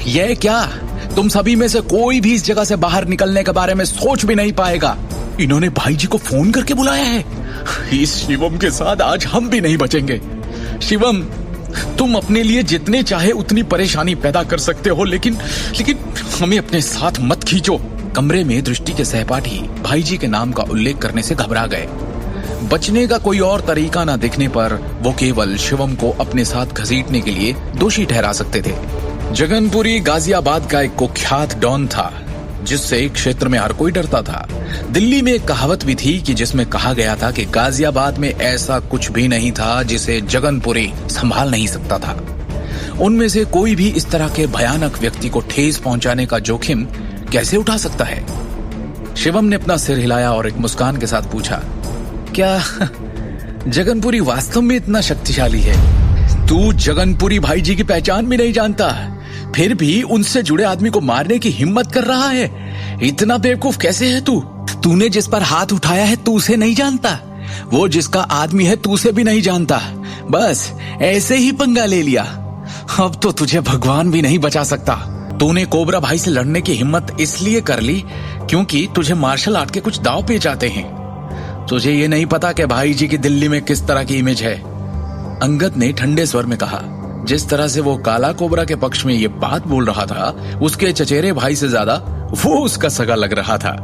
ये क्या, तुम सभी में से कोई भी इस जगह से बाहर निकलने के बारे में सोच भी नहीं पाएगा। इन्होंने भाई जी को फोन करके बुलाया है। इस शिवम के साथ आज हम भी नहीं बचेंगे। शिवम, तुम अपने लिए जितने चाहे उतनी परेशानी पैदा कर सकते हो, लेकिन हमें अपने साथ मत खींचो। कमरे में दृष्टि के सहपाठी भाई जी के नाम का उल्लेख करने से घबरा गए। बचने का कोई और तरीका न दिखने पर वो केवल शिवम को अपने साथ घसीटने के लिए दोषी ठहरा सकते थे। जगनपुरी गाजियाबाद का एक कुख्यात डॉन था, जिससे एक क्षेत्र में हर कोई डरता था। दिल्ली में एक कहावत भी थी कि जिसमें कहा गया था कि गाजियाबाद में ऐसा कुछ भी नहीं था जिसे जगनपुरी संभाल नहीं सकता था। उनमें से कोई भी इस तरह के भयानक व्यक्ति को ठेस पहुंचाने का जोखिम कैसे उठा सकता है? शिवम ने अपना सिर हिलाया और एक मुस्कान के साथ पूछा, क्या जगनपुरी वास्तव में इतना शक्तिशाली है? तू जगनपुरी भाई जी की पहचान भी नहीं जानता, फिर भी उनसे जुड़े आदमी को मारने की हिम्मत कर रहा है। इतना बेवकूफ कैसे है तू? तूने जिस पर हाथ उठाया है तू उसे नहीं जानता, वो जिसका आदमी है तू उसे भी नहीं जानता, बस ऐसे ही पंगा ले लिया। अब तो तुझे भगवान भी नहीं बचा सकता। तूने कोबरा भाई से लड़ने की हिम्मत इसलिए कर ली क्योंकि तुझे मार्शल आर्ट के कुछ दांव पेच आते हैं। तुझे ये नहीं पता कि भाई जी की दिल्ली में किस तरह की इमेज है। अंगद ने ठंडे स्वर में कहा। जिस तरह से वो काला कोबरा के पक्ष में ये बात बोल रहा था, उसके चचेरे भाई से ज्यादा वो उसका सगा लग रहा था।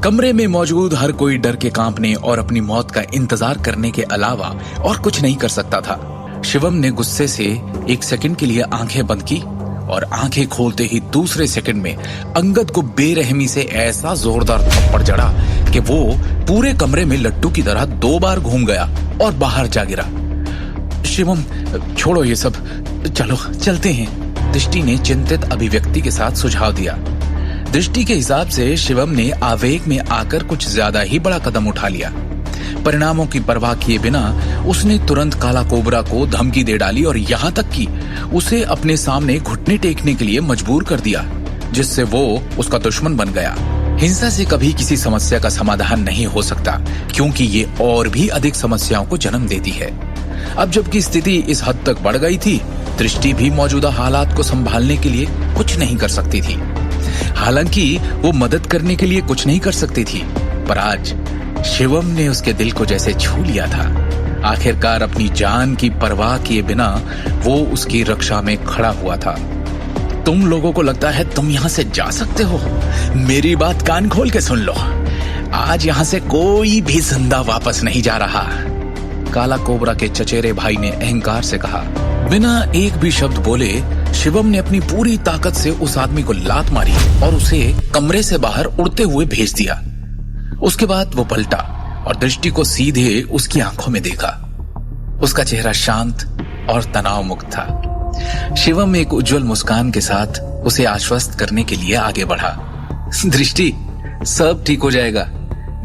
कमरे में मौजूद हर कोई डर के कांपने और अपनी मौत का इंतजार करने के अलावा और कुछ नहीं कर सकता था। शिवम ने गुस्से से एक सेकंड के लिए आंखें बंद की और आंखें खोलते ही दूसरे सेकंड में अंगद को बेरहमी से ऐसा जोरदार थप्पड़ जड़ा कि वो पूरे कमरे में लट्टू की तरह 2 बार घूम गया और बाहर जा गिरा। शिवम, छोड़ो ये सब, चलो चलते हैं, दृष्टि ने चिंतित अभिव्यक्ति के साथ सुझाव दिया। दृष्टि के हिसाब से शिवम ने आवेग में आकर कुछ ज्यादा ही बड़ा कदम उठा लिया। परिणामों की परवाह किए बिना उसने तुरंत काला कोबरा को धमकी दे डाली और यहाँ तक कि उसे अपने सामने घुटने टेकने के लिए मजबूर कर दिया, जिससे वो उसका दुश्मन बन गया। हिंसा से कभी किसी समस्या का समाधान नहीं हो सकता, क्योंकि ये और भी अधिक समस्याओं को जन्म देती है। अब जबकि स्थिति इस हद तक बढ़ गई थी, दृष्टि भी मौजूदा हालात को संभालने के लिए कुछ नहीं कर सकती थी। हालांकि वो मदद करने के लिए कुछ नहीं कर सकती थी, पर आज शिवम ने उसके दिल को जैसे छू लिया था। आखिरकार अपनी जान की परवाह किए बिना वो उसकी रक्षा में खड़ा हुआ था। तुम लोगों को लगता है तुम यहाँ से जा सकते हो? मेरी बात कान खोल के सुन लो, आज यहाँ से कोई भी जिंदा वापस नहीं जा रहा। काला कोबरा के चचेरे भाई ने अहंकार से कहा। बिना एक भी शब्द बोले शिवम ने अपनी पूरी ताकत से उस आदमी को लात मारी और उसे कमरे से बाहर उड़ते हुए भेज दिया। उसके बाद वो पलटा और दृष्टि को सीधे उसकी आंखों में देखा। उसका चेहरा शांत और तनाव मुक्त था। शिवम एक उज्जवल मुस्कान के साथ उसे आश्वस्त करने के लिए आगे बढ़ा। दृष्टि, सब ठीक हो जाएगा,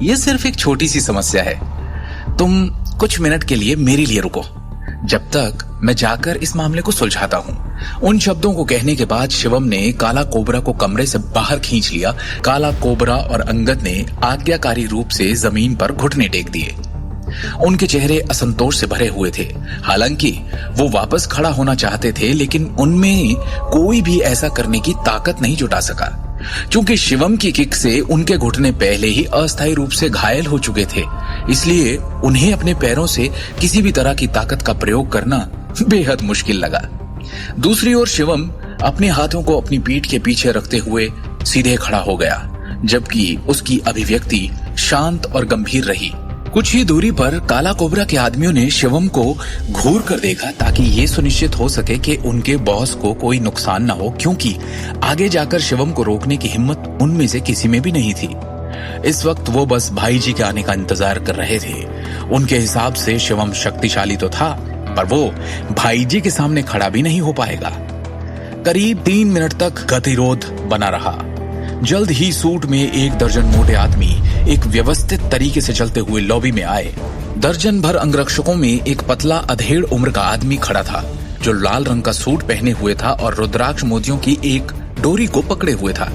ये सिर्फ एक छोटी सी समस्या है। तुम कुछ मिनट के लिए मेरे लिए रुको, जब तक मैं जाकर इस मामले को सुलझाता हूँ। उन शब्दों को कहने के बाद शिवम ने काला कोबरा को कमरे से बाहर खींच लिया। काला कोबरा और अंगद ने आज्ञाकारी रूप से जमीन पर घुटने टेक दिए। उनके चेहरे असंतोष से भरे हुए थे। हालांकि वो वापस खड़ा होना चाहते थे, लेकिन उनमें कोई भी ऐसा करने की ताकत नहीं जुटा सका, क्योंकि शिवम की किक से उनके घुटने पहले ही अस्थायी रूप से घायल हो चुके थे। इसलिए उन्हें अपने पैरों से किसी भी तरह की ताकत का प्रयोग करना बेहद मुश्किल लगा। दूसरी ओर शिवम अपने हाथों को अपनी पीठ के पीछे रखते हुए सीधे खड़ा हो गया, जबकि उसकी अभिव्यक्ति शांत और गंभीर रही। कुछ ही दूरी पर काला कोबरा के आदमियों ने शिवम को घूर कर देखा, ताकि ये सुनिश्चित हो सके कि उनके बॉस को कोई नुकसान न हो, क्योंकि आगे जाकर शिवम को रोकने की हिम्मत उनमें से किसी में भी नहीं थी। इस वक्त वो बस भाई जी के आने का इंतजार कर रहे थे। उनके हिसाब से शिवम शक्तिशाली तो था, पर वो भाई जी के सामने खड़ा भी नहीं हो पाएगा। करीब 3 मिनट तक गतिरोध बना रहा। जल्द ही सूट में 1 दर्जन मोटे आदमी एक व्यवस्थित तरीके से चलते हुए लॉबी में आए। दर्जन भर अंगरक्षकों में एक पतला अधेड़ उम्र का आदमी खड़ा था, जो लाल रंग का सूट पहने हुए था और रुद्राक्ष मोतियों की एक डोरी को पकड़े हुए था।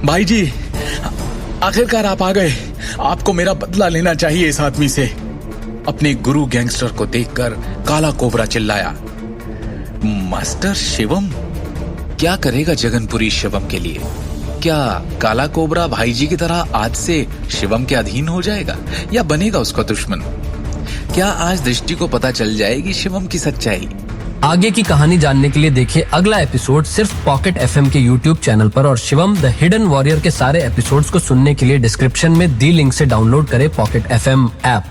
भाई जी, आखिरकार आप आ गए। आपको मेरा बदला लेना चाहिए इस आदमी से। अपने गुरु गैंगस्टर को देखकर काला कोबरा चिल्लाया। मास्टर शिवम, क्या करेगा जगनपुरी शिवम के लिए? क्या काला कोबरा भाई जी की तरह आज से शिवम के अधीन हो जाएगा या बनेगा उसका दुश्मन? क्या आज दृष्टि को पता चल जाएगी शिवम की सच्चाई? आगे की कहानी जानने के लिए देखिए अगला एपिसोड सिर्फ पॉकेट एफएम के यूट्यूब चैनल पर और शिवम द हिडन वॉरियर के सारे एपिसोड्स को सुनने के लिए डिस्क्रिप्शन में दी लिंक से डाउनलोड करें पॉकेट एफएम ऐप।